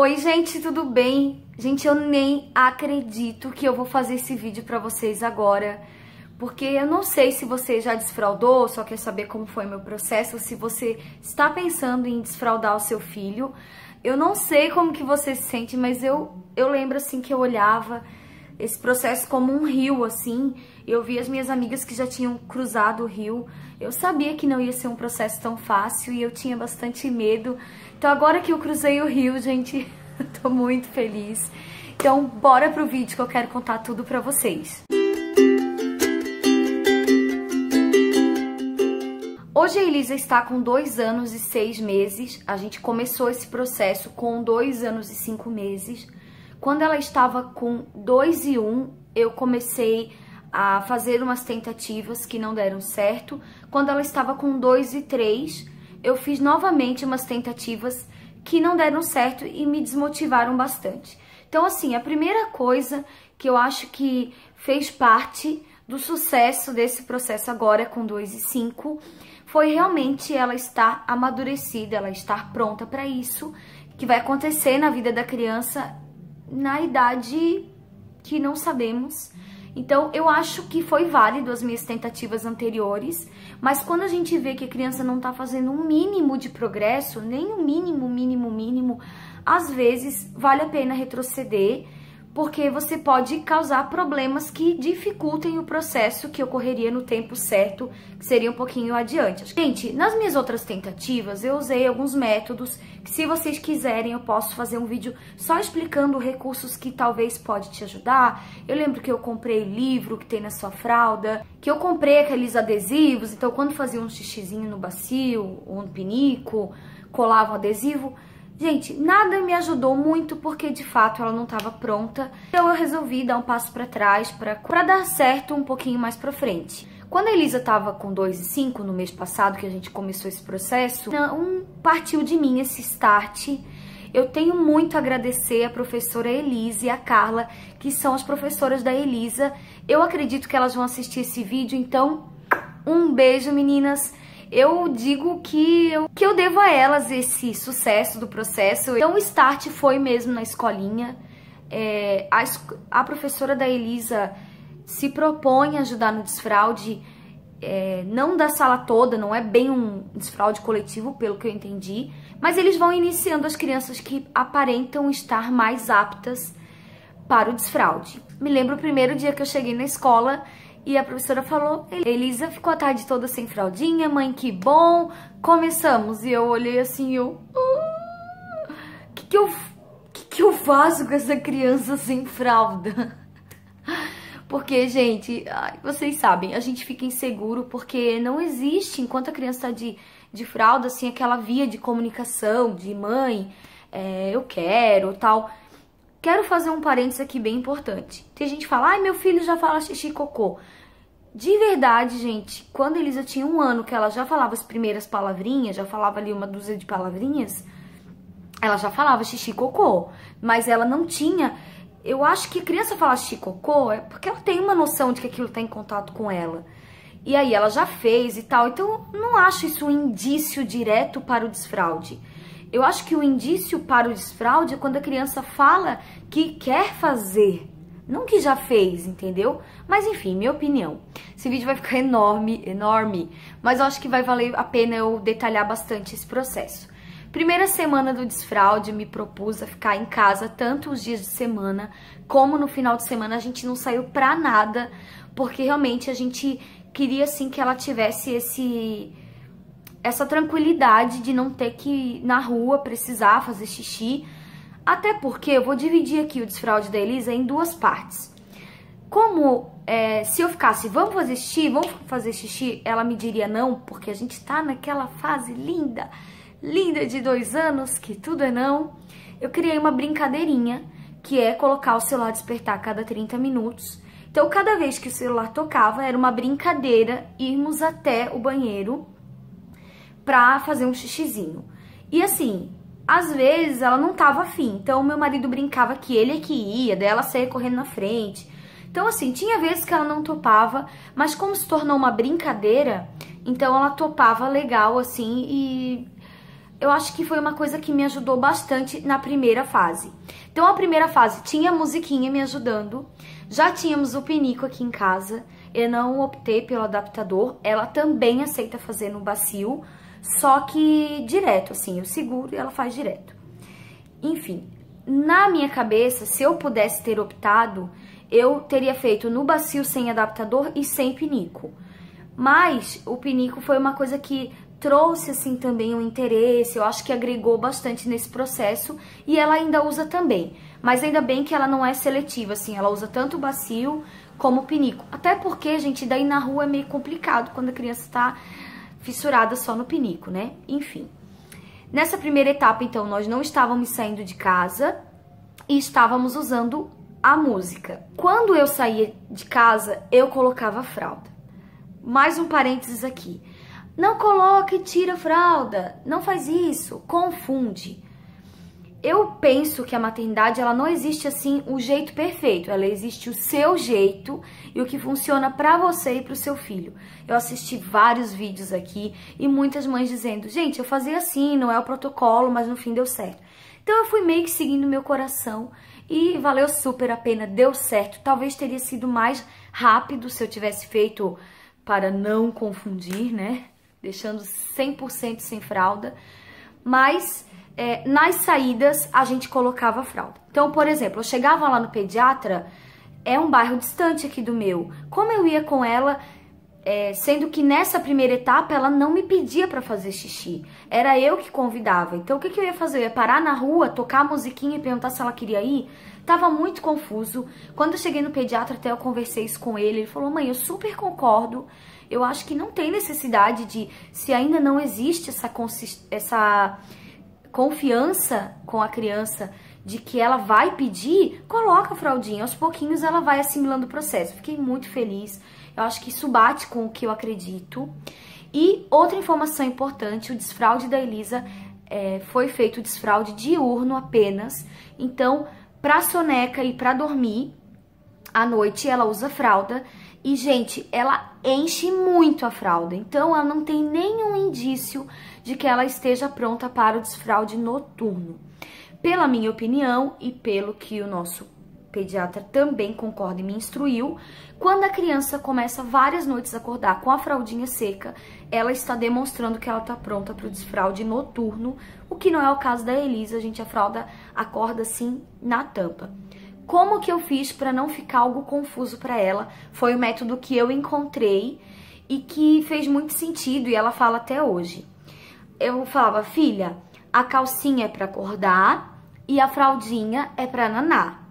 Oi, gente, tudo bem? Gente, eu nem acredito que eu vou fazer esse vídeo pra vocês agora, porque eu não sei se você já desfraudou, só quer saber como foi meu processo, se você está pensando em desfraudar o seu filho. Eu não sei como que você se sente, mas eu lembro assim que eu olhava esse processo como um rio, assim. Eu vi as minhas amigas que já tinham cruzado o rio. Eu sabia que não ia ser um processo tão fácil e eu tinha bastante medo. Então agora que eu cruzei o rio, gente, eu tô muito feliz. Então bora pro vídeo que eu quero contar tudo pra vocês. Hoje a Elisa está com 2 anos e 6 meses. A gente começou esse processo com 2 anos e 5 meses. Quando ela estava com 2 e 1, eu comecei a fazer umas tentativas que não deram certo. Quando ela estava com 2 e 3, eu fiz novamente umas tentativas que não deram certo e me desmotivaram bastante. Então, assim, a primeira coisa que eu acho que fez parte do sucesso desse processo agora com 2 e 5 foi realmente ela estar amadurecida, ela estar pronta para isso, que vai acontecer na vida da criança na idade que não sabemos. Então, eu acho que foi válido as minhas tentativas anteriores, mas quando a gente vê que a criança não tá fazendo um mínimo de progresso, nem o mínimo, às vezes vale a pena retroceder, porque você pode causar problemas que dificultem o processo que ocorreria no tempo certo, que seria um pouquinho adiante. Gente, nas minhas outras tentativas, eu usei alguns métodos, que se vocês quiserem eu posso fazer um vídeo só explicando recursos que talvez pode te ajudar. Eu lembro que eu comprei livro que tem na sua fralda, que eu comprei aqueles adesivos, então quando fazia um xixizinho no bacio ou no pinico, colava um adesivo. Gente, nada me ajudou muito porque, de fato, ela não estava pronta. Então eu resolvi dar um passo para trás para dar certo um pouquinho mais para frente. Quando a Elisa estava com 2 e 5, no mês passado, que a gente começou esse processo, partiu de mim esse start. Eu tenho muito a agradecer a professora Elisa e a Carla, que são as professoras da Elisa. Eu acredito que elas vão assistir esse vídeo, então um beijo, meninas. Eu digo que eu devo a elas esse sucesso do processo. Então o start foi mesmo na escolinha. A professora da Elisa se propõe a ajudar no desfraude, não da sala toda, não é bem um desfraude coletivo, pelo que eu entendi. Mas eles vão iniciando as crianças que aparentam estar mais aptas para o desfraude. Me lembro o primeiro dia que eu cheguei na escola e a professora falou: Elisa ficou a tarde toda sem fraldinha, mãe, que bom, começamos. E eu olhei assim, que eu faço com essa criança sem fralda? Porque, gente, vocês sabem, a gente fica inseguro porque não existe, enquanto a criança tá de fralda, assim, aquela via de comunicação, de mãe, eu quero, tal. Quero fazer um parênteses aqui bem importante. Tem gente que fala: ai, meu filho já fala xixi e cocô. De verdade, gente, quando a Elisa tinha 1 ano, que ela já falava as primeiras palavrinhas, já falava ali uma dúzia de palavrinhas, ela já falava xixi e cocô. Mas ela não tinha... Eu acho que a criança fala xixi e cocô é porque ela tem uma noção de que aquilo tá em contato com ela. E aí ela já fez e tal. Então, não acho isso um indício direto para o desfraude. Eu acho que o indício para o desfraude é quando a criança fala que quer fazer, não que já fez, entendeu? Mas enfim, minha opinião. Esse vídeo vai ficar enorme, mas eu acho que vai valer a pena eu detalhar bastante esse processo. Primeira semana do desfraude, me propus a ficar em casa tanto os dias de semana, como no final de semana. A gente não saiu pra nada, porque realmente a gente queria, assim, que ela tivesse essa tranquilidade de não ter que ir na rua, precisar fazer xixi. Até porque eu vou dividir aqui o desfraude da Elisa em 2 partes. Como se eu ficasse, vamos fazer xixi, ela me diria não, porque a gente tá naquela fase linda de 2 anos, que tudo é não. Eu criei uma brincadeirinha, que é colocar o celular despertar a cada 30 minutos. Então, cada vez que o celular tocava, era uma brincadeira irmos até o banheiro pra fazer um xixizinho. E assim, às vezes ela não tava afim, então meu marido brincava que ele é que ia, daí ela saía correndo na frente. Então assim, tinha vezes que ela não topava, mas como se tornou uma brincadeira, então ela topava legal assim e eu acho que foi uma coisa que me ajudou bastante na primeira fase. Então, a primeira fase tinha a musiquinha me ajudando, já tínhamos o pinico aqui em casa, eu não optei pelo adaptador, ela também aceita fazer no bacio, só que direto, assim, eu seguro e ela faz direto. Enfim, na minha cabeça, se eu pudesse ter optado, eu teria feito no bacio sem adaptador e sem pinico. Mas o pinico foi uma coisa que trouxe, assim, também um interesse, eu acho que agregou bastante nesse processo e ela ainda usa também. Mas ainda bem que ela não é seletiva, assim, ela usa tanto o bacio como o pinico. Até porque, gente, daí na rua é meio complicado quando a criança tá fissurada só no pinico, né? Enfim. Nessa primeira etapa, então, nós não estávamos saindo de casa e estávamos usando a música. Quando eu saía de casa, eu colocava a fralda. Mais um parênteses aqui. Não coloca e tira a fralda, não faz isso, confunde. Eu penso que a maternidade, ela não existe assim o jeito perfeito, ela existe o seu jeito e o que funciona pra você e pro seu filho. Eu assisti vários vídeos aqui e muitas mães dizendo, gente, eu fazia assim, não é o protocolo, mas no fim deu certo. Então eu fui meio que seguindo meu coração e valeu super a pena, deu certo. Talvez teria sido mais rápido se eu tivesse feito para não confundir, né? Deixando 100% sem fralda, mas nas saídas a gente colocava a fralda. Então, por exemplo, eu chegava lá no pediatra, é um bairro distante aqui do meu. Como eu ia com ela, sendo que nessa primeira etapa ela não me pedia para fazer xixi, era eu que convidava. Então, o que eu ia fazer? Eu ia parar na rua, tocar a musiquinha e perguntar se ela queria ir? Tava muito confuso. Quando eu cheguei no pediatra, até eu conversei isso com ele, ele falou, mãe, eu super concordo. Eu acho que não tem necessidade de, se ainda não existe essa confiança com a criança de que ela vai pedir, coloca a fraldinha. Aos pouquinhos ela vai assimilando o processo. Fiquei muito feliz. Eu acho que isso bate com o que eu acredito. E outra informação importante, o desfraude da Elisa foi feito o desfraude diurno apenas. Então, pra soneca e pra dormir, à noite ela usa fralda. E, gente, ela enche muito a fralda, então ela não tem nenhum indício de que ela esteja pronta para o desfraude noturno. Pela minha opinião e pelo que o nosso pediatra também concorda e me instruiu, quando a criança começa várias noites a acordar com a fraldinha seca, ela está demonstrando que ela está pronta para o desfraude noturno, o que não é o caso da Elisa, gente, a fralda acorda assim na tampa. Como que eu fiz para não ficar algo confuso para ela? Foi o método que eu encontrei e que fez muito sentido e ela fala até hoje. Eu falava, filha, a calcinha é para acordar e a fraldinha é para nanar.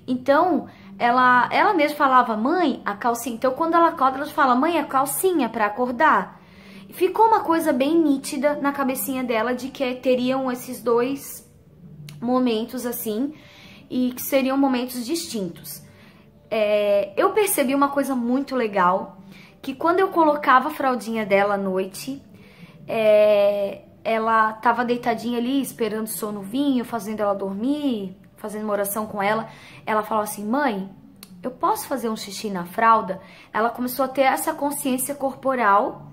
Então, ela mesma falava, mãe, a calcinha. Então, quando ela acorda, ela fala, mãe, a calcinha é para acordar. Ficou uma coisa bem nítida na cabecinha dela de que teriam esses dois momentos assim, e que seriam momentos distintos. Eu percebi uma coisa muito legal, que quando eu colocava a fraldinha dela à noite, ela tava deitadinha ali, esperando o sono vir, fazendo ela dormir, fazendo uma oração com ela. Ela falou assim, mãe, eu posso fazer um xixi na fralda? Ela começou a ter essa consciência corporal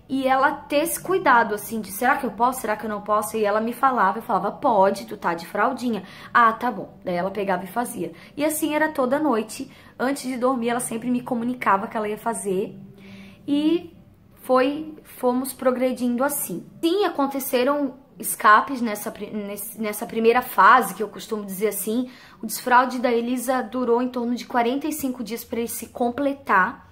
e ela ter esse cuidado, assim, de será que eu posso, será que eu não posso? E ela me falava, eu falava, pode, tu tá de fraldinha. Ah, tá bom. Daí ela pegava e fazia. E assim era toda noite. Antes de dormir, ela sempre me comunicava que ela ia fazer. E fomos progredindo assim. Sim, aconteceram escapes nessa primeira fase, que eu costumo dizer assim. O desfraude da Elisa durou em torno de 45 dias para ele se completar.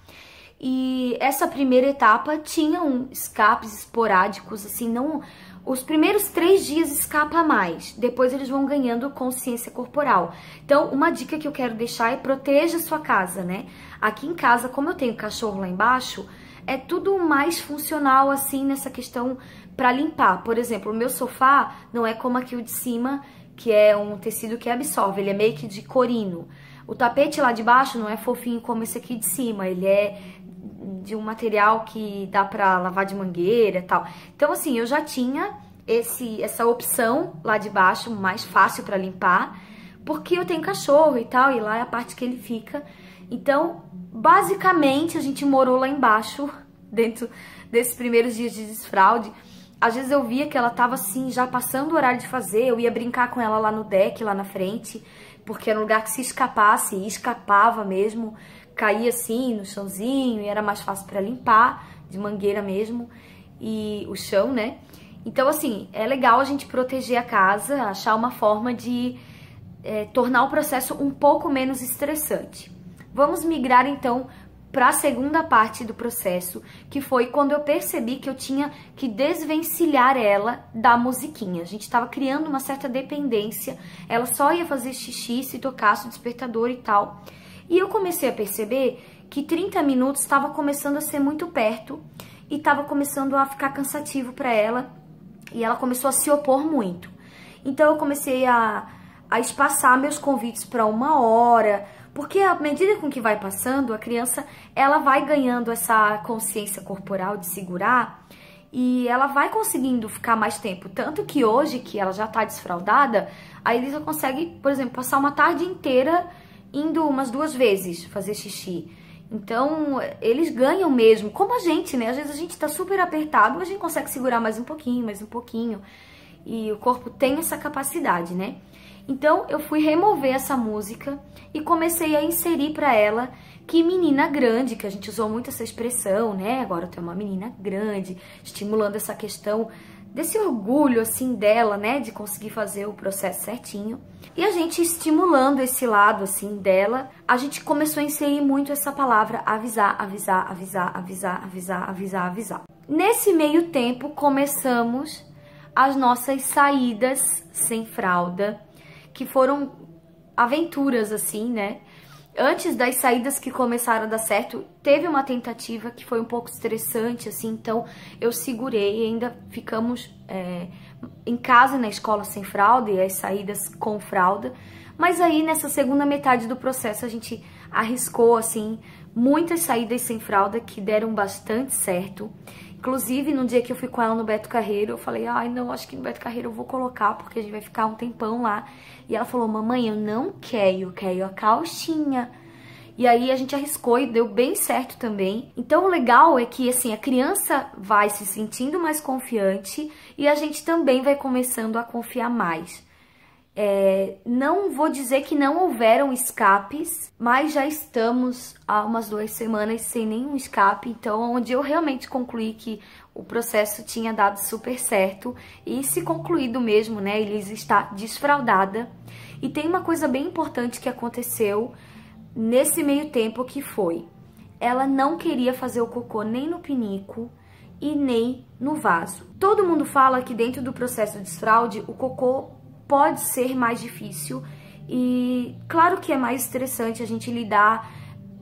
E essa primeira etapa tinham escapes esporádicos, assim, não... Os primeiros 3 dias escapa mais, depois eles vão ganhando consciência corporal. Então, uma dica que eu quero deixar é proteja a sua casa, né? Aqui em casa, como eu tenho cachorro lá embaixo, é tudo mais funcional, assim, nessa questão para limpar. Por exemplo, o meu sofá não é como aqui o de cima, que é um tecido que absorve, ele é meio que de corino. O tapete lá de baixo não é fofinho como esse aqui de cima, ele é de um material que dá pra lavar de mangueira e tal. Então, assim, eu já tinha essa opção lá de baixo, mais fácil pra limpar, porque eu tenho cachorro e tal, e lá é a parte que ele fica. Então, basicamente, a gente morou lá embaixo, dentro desses primeiros dias de desfraude. às vezes eu via que ela tava assim, já passando o horário de fazer, eu ia brincar com ela lá no deck, lá na frente, porque era um lugar que se escapasse, e escapava mesmo, caía assim no chãozinho e era mais fácil para limpar, de mangueira mesmo, e o chão, né? Então, assim, é legal a gente proteger a casa, achar uma forma de tornar o processo um pouco menos estressante. Vamos migrar, então, para a segunda parte do processo, que foi quando eu percebi que eu tinha que desvencilhar ela da musiquinha. A gente estava criando uma certa dependência, ela só ia fazer xixi se tocasse o despertador e tal. E eu comecei a perceber que 30 minutos estava começando a ser muito perto e estava começando a ficar cansativo para ela, e ela começou a se opor muito. Então eu comecei a espaçar meus convites para 1 hora, porque à medida com que vai passando, a criança ela vai ganhando essa consciência corporal de segurar e ela vai conseguindo ficar mais tempo. Tanto que hoje, que ela já tá desfraldada, a Elisa consegue, por exemplo, passar uma tarde inteira indo umas 2 vezes fazer xixi. Então, eles ganham mesmo, como a gente, né? Às vezes a gente tá super apertado, a gente consegue segurar mais um pouquinho. E o corpo tem essa capacidade, né? Então, eu fui remover essa música e comecei a inserir para ela que menina grande, que a gente usou muito essa expressão, né? Agora tem uma menina grande, estimulando essa questão desse orgulho, assim, dela, né? De conseguir fazer o processo certinho. E a gente estimulando esse lado, assim, dela, a gente começou a inserir muito essa palavra avisar. Nesse meio tempo, começamos as nossas saídas sem fralda, que foram aventuras, assim, né? Antes das saídas que começaram a dar certo, teve uma tentativa que foi um pouco estressante, assim, então eu segurei e ainda ficamos em casa, na escola sem fralda e as saídas com fralda. Mas aí, nessa segunda metade do processo, a gente arriscou, assim, muitas saídas sem fralda que deram bastante certo. Inclusive, no dia que eu fui com ela no Beto Carreiro, eu falei, ai, não, acho que no Beto Carreiro eu vou colocar, porque a gente vai ficar um tempão lá. E ela falou, mamãe, eu não quero, eu quero a calcinha. E aí a gente arriscou e deu bem certo também. Então o legal é que, assim, a criança vai se sentindo mais confiante e a gente também vai começando a confiar mais. Não vou dizer que não houveram escapes, mas já estamos há umas 2 semanas sem nenhum escape, então onde eu realmente concluí que o processo tinha dado super certo e se concluído mesmo, né? Elisa está desfraldada. E tem uma coisa bem importante que aconteceu nesse meio tempo, que foi: ela não queria fazer o cocô nem no pinico e nem no vaso. Todo mundo fala que dentro do processo de desfraude o cocô pode ser mais difícil e claro que é mais estressante a gente lidar,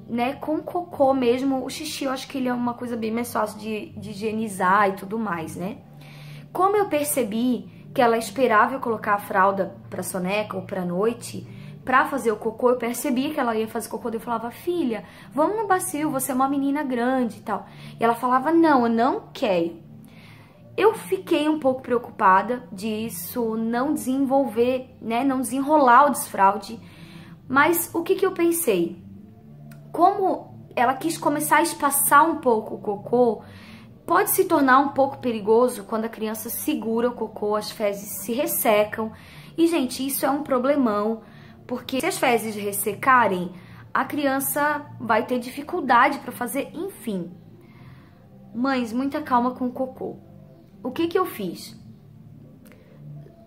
né, com o cocô mesmo. O xixi eu acho que ele é uma coisa bem mais fácil de higienizar e tudo mais, né? Como eu percebi que ela esperava eu colocar a fralda pra soneca ou pra noite pra fazer o cocô, eu percebi que ela ia fazer cocô, eu falava, filha, vamos no bacio, você é uma menina grande e tal. E ela falava, não, eu não quero. Eu fiquei um pouco preocupada disso não desenvolver, né, não desenrolar o desfraude, mas o que eu pensei? Como ela quis começar a espaçar um pouco o cocô, pode se tornar um pouco perigoso quando a criança segura o cocô, as fezes se ressecam. E, gente, isso é um problemão, porque se as fezes ressecarem, a criança vai ter dificuldade para fazer, enfim. Mães, muita calma com o cocô. O que eu fiz?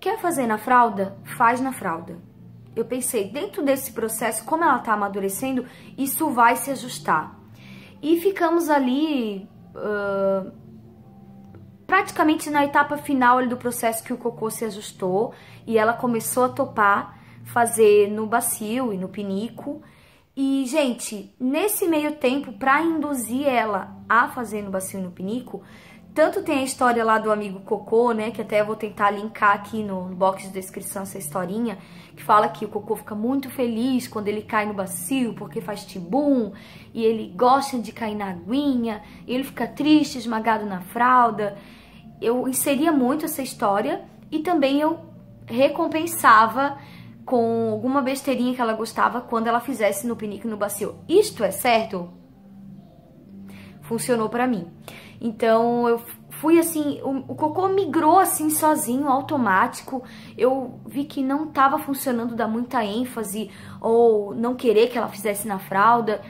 Quer fazer na fralda? Faz na fralda. Eu pensei, dentro desse processo, como ela tá amadurecendo, isso vai se ajustar. E ficamos ali praticamente na etapa final ali do processo, que o cocô se ajustou e ela começou a topar fazer no bacio e no pinico. E, gente, nesse meio tempo, para induzir ela a fazer no bacio e no pinico, tanto tem a história lá do amigo Cocô, né, que até eu vou tentar linkar aqui no box de descrição essa historinha, que fala que o Cocô fica muito feliz quando ele cai no bacio, porque faz tibum, e ele gosta de cair na aguinha, e ele fica triste, esmagado na fralda. Eu inseria muito essa história e também eu recompensava com alguma besteirinha que ela gostava quando ela fizesse no pinico e no bacio. Isto é certo? Funcionou pra mim. Então, eu fui assim, o cocô migrou assim sozinho, automático. Eu vi que não tava funcionando dar muita ênfase ou não querer que ela fizesse na fralda.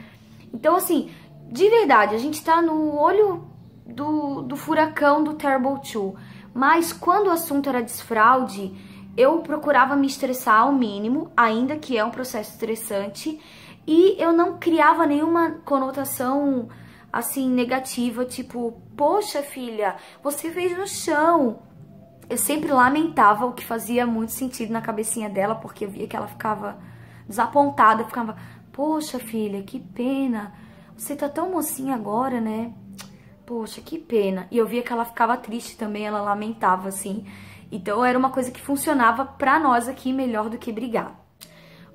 Então assim, de verdade, a gente tá no olho do furacão do Terrible 2. Mas quando o assunto era desfraude, eu procurava me estressar ao mínimo, ainda que é um processo estressante, e eu não criava nenhuma conotação assim negativa, tipo, poxa filha, você fez no chão. Eu sempre lamentava, o que fazia muito sentido na cabecinha dela, porque eu via que ela ficava desapontada, ficava, poxa filha, que pena, você tá tão mocinha agora, né? Poxa, que pena. E eu via que ela ficava triste também, ela lamentava, assim. Então era uma coisa que funcionava pra nós aqui melhor do que brigar.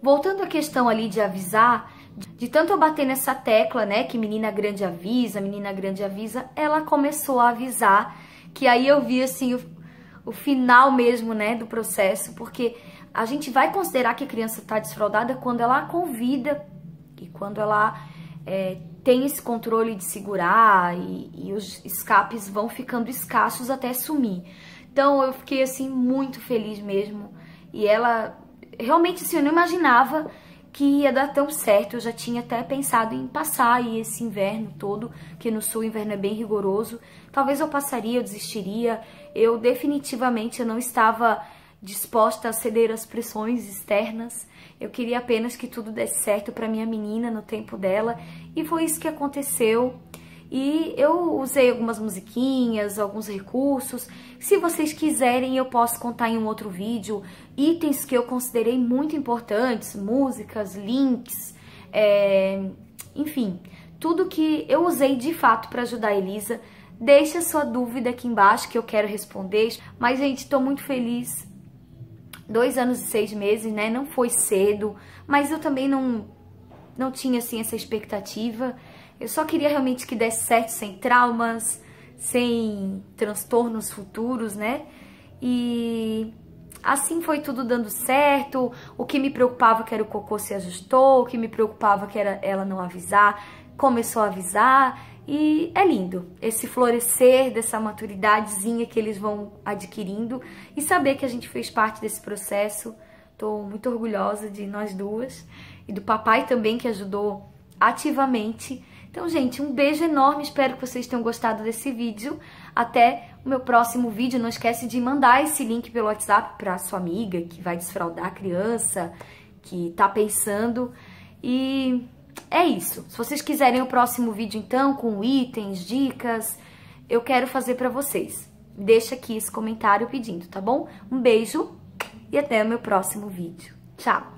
Voltando à questão ali de avisar, de tanto eu bater nessa tecla, né, que menina grande avisa, ela começou a avisar, que aí eu vi, assim, o final mesmo, né, do processo, porque a gente vai considerar que a criança tá desfraldada quando ela convida e quando ela tem esse controle de segurar e os escapes vão ficando escassos até sumir. Então eu fiquei, assim, muito feliz mesmo, e ela, realmente, assim, eu não imaginava que ia dar tão certo. Eu já tinha até pensado em passar aí esse inverno todo, que no sul o inverno é bem rigoroso. Talvez eu passaria, eu desistiria. Eu definitivamente eu não estava disposta a ceder às pressões externas. Eu queria apenas que tudo desse certo para minha menina no tempo dela, e foi isso que aconteceu. E eu usei algumas musiquinhas, alguns recursos. Se vocês quiserem, eu posso contar em um outro vídeo itens que eu considerei muito importantes, músicas, links, enfim, tudo que eu usei de fato para ajudar a Elisa. Deixa sua dúvida aqui embaixo que eu quero responder. Mas, gente, tô muito feliz. 2 anos e 6 meses, né? Não foi cedo, mas eu também não tinha, assim, essa expectativa. Eu só queria realmente que desse certo, sem traumas, sem transtornos futuros, né? E assim foi tudo dando certo. O que me preocupava que era o cocô se ajustou, o que me preocupava que era ela não avisar, começou a avisar. E é lindo esse florescer dessa maturidadezinha que eles vão adquirindo, e saber que a gente fez parte desse processo. Tô muito orgulhosa de nós duas e do papai também, que ajudou ativamente. Então, gente, um beijo enorme, espero que vocês tenham gostado desse vídeo. Até o meu próximo vídeo. Não esquece de mandar esse link pelo WhatsApp para sua amiga que vai desfraldar a criança, que tá pensando. E é isso. Se vocês quiserem o próximo vídeo, então, com itens, dicas, eu quero fazer para vocês. Deixa aqui esse comentário pedindo, tá bom? Um beijo e até o meu próximo vídeo. Tchau!